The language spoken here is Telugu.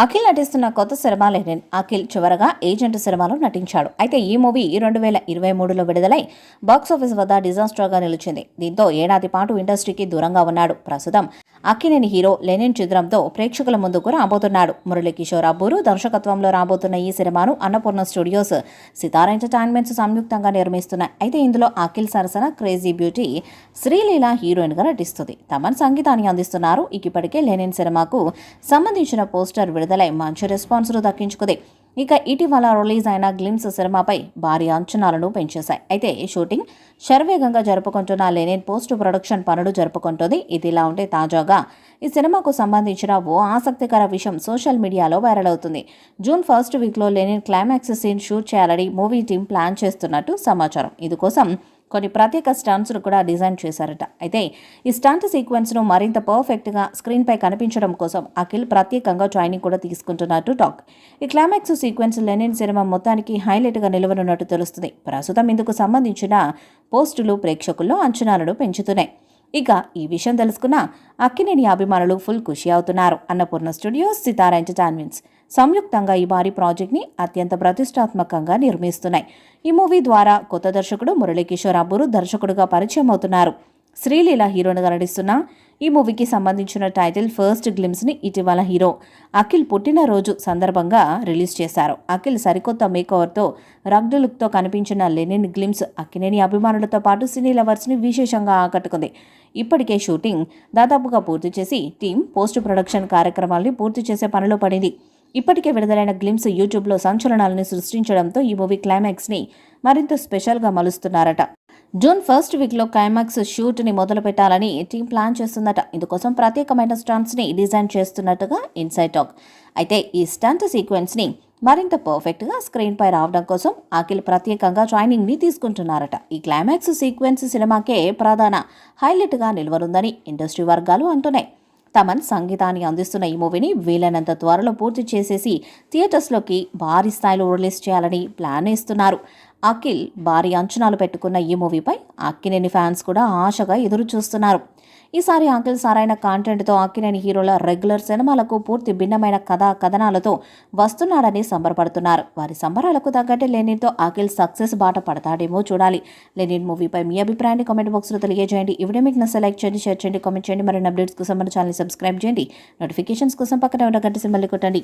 అఖిల్ నటిస్తున్న కొత్త సినిమా లెనిన్. అఖిల్ చివరగా ఏజెంట్ సినిమాలో నటించాడు. అయితే ఈ మూవీ 2023లో విడుదలై బాక్సాఫీస్ వద్ద డిజాస్టర్గా నిలిచింది. దీంతో ఏడాది పాటు ఇండస్ట్రీకి దూరంగా ఉన్నాడు. ప్రస్తుతం అక్కినేని హీరో లెనిన్ చిత్రంతో ప్రేక్షకుల ముందుకు రాబోతున్నాడు. మురళీకిషోర్ అబ్బూరు దర్శకత్వంలో రాబోతున్న ఈ సినిమాను అన్నపూర్ణ స్టూడియోస్, సితార ఎంటర్టైన్మెంట్స్ సంయుక్తంగా నిర్మిస్తున్నాయి. అయితే ఇందులో అఖిల్ సరసన క్రేజీ బ్యూటీ శ్రీలీల హీరోయిన్గా నటిస్తుంది. తమన్ సంగీతాన్ని అందిస్తున్నారు. ఇప్పటికే లెనిన్ సినిమాకు సంబంధించిన పోస్టర్ విడుదలై మంచి రెస్పాన్స్ను దక్కించుకుంది. ఇక ఇటీవల రిలీజ్ అయిన గ్లిమ్స్ సినిమాపై భారీ అంచనాలను పెంచేశాయి. అయితే షూటింగ్ శరవేగంగా జరుపుకుంటున్న లెనిన్ పోస్ట్ ప్రొడక్షన్ పనులు జరుపుకుంటుంది. ఇదిలా ఉంటే తాజాగా ఈ సినిమాకు సంబంధించిన ఓ ఆసక్తికర విషయం సోషల్ మీడియాలో వైరల్ అవుతుంది. జూన్ 1st వీక్లో లెనిన్ క్లైమాక్స్ సీన్ షూట్ చేయాలని మూవీ టీం ప్లాన్ చేస్తున్నట్టు సమాచారం. ఇందుకోసం కొన్ని ప్రత్యేక స్టంట్స్ను కూడా డిజైన్ చేశారట. అయితే ఈ స్టంట్ సీక్వెన్స్ను మరింత పర్ఫెక్ట్గా స్క్రీన్పై కనిపించడం కోసం అఖిల్ ప్రత్యేకంగా ట్రైనింగ్ కూడా తీసుకుంటున్నట్టు టాక్. ఈ క్లైమాక్స్ సీక్వెన్స్ లెనిన్ సినిమా మొత్తానికి హైలైట్గా నిలవనున్నట్టు తెలుస్తుంది. ప్రస్తుతం ఇందుకు సంబంధించిన పోస్టులు ప్రేక్షకుల్లో అంచనాలను పెంచుతున్నాయి. ఇక ఈ విషయం తెలుసుకున్న అక్కినేని అభిమానులు ఫుల్ ఖుషి అవుతున్నారు. అన్నపూర్ణ స్టూడియోస్, సితార ఎంటర్టైన్మెంట్స్ సంయుక్తంగా ఈ భారీ ప్రాజెక్ట్ని అత్యంత ప్రతిష్టాత్మకంగా నిర్మిస్తున్నాయి. ఈ మూవీ ద్వారా కొత్త దర్శకుడు మురళీకిషోర్ అబ్బూరు దర్శకుడుగా పరిచయం అవుతున్నారు. శ్రీలీల హీరోయిన్గా నటిస్తున్న ఈ మూవీకి సంబంధించిన టైటిల్ ఫస్ట్ గ్లిమ్స్ని ఇటీవల హీరో అఖిల్ పుట్టినరోజు సందర్భంగా రిలీజ్ చేశారు. అఖిల్ సరికొత్త మేకోవర్తో రగ్డ్ లుక్తో కనిపించిన లెనిన్ గ్లిమ్స్ అక్కినేని అభిమానులతో పాటు సినీ లవర్స్ని విశేషంగా ఆకట్టుకుంది. ఇప్పటికే షూటింగ్ దాదాపుగా పూర్తి చేసి టీం పోస్ట్ ప్రొడక్షన్ కార్యక్రమాల్ని పూర్తి చేసే పనిలో పడింది. ఇప్పటికే విడుదలైన గ్లిమ్స్ యూట్యూబ్లో సంచలనాలను సృష్టించడంతో ఈ మూవీ క్లైమాక్స్ని మరింత స్పెషల్గా మలుస్తున్నారట. జూన్ 1st వీక్లో క్లైమాక్స్ షూట్ని మొదలు పెట్టాలని టీం ప్లాన్ చేస్తుందట. ఇందుకోసం ప్రత్యేకమైన స్టంట్స్ని డిజైన్ చేస్తున్నట్టుగా ఇన్సైడ్ టాక్. అయితే ఈ స్టంట్ సీక్వెన్స్ని మరింత పర్ఫెక్ట్గా స్క్రీన్పై రావడం కోసం అఖిల్ ప్రత్యేకంగా ట్రైనింగ్ని తీసుకుంటున్నారట. ఈ క్లైమాక్స్ సీక్వెన్స్ సినిమాకే ప్రధాన హైలైట్గా నిలవనుందని ఇండస్ట్రీ వర్గాలు అంటున్నాయి. తమన్ సంగీతాన్ని అందిస్తున్న ఈ మూవీని వీలైనంత త్వరలో పూర్తి చేసేసి థియేటర్స్లోకి భారీ స్థాయిలో రిలీజ్ చేయాలని ప్లాన్ వేస్తున్నారు. అఖిల్ భారీ అంచనాలు పెట్టుకున్న ఈ మూవీపై అక్కినేని ఫ్యాన్స్ కూడా ఆశగా ఎదురు చూస్తున్నారు. ఈసారి అఖిల్ సరైన కాంటెంట్తో అక్కినేని హీరోల రెగ్యులర్ సినిమాలకు పూర్తి భిన్నమైన కథనాలతో వస్తున్నాడని సంబరపడుతున్నారు. వారి సంబరాలకు తగ్గట్టే లెనిన్తో అఖిల్ సక్సెస్ బాట పడతాడేమో చూడాలి. లెనిన్ మూవీపై మీ అభిప్రాయాన్ని కామెంట్ బాక్స్లో తెలియజేయండి. ఈ వీడియో మీకు నచ్చితే లైక్ చేయండి, షేర్ చేయండి, కామెంట్ చేయండి. మరిన్ని అప్డేట్స్ కోసం మన ఛానల్ సబ్స్క్రైబ్ చేయండి. నోటిఫికేషన్స్ కోసం పక్కన ఉన్న గంట సింబల్ని కొట్టండి.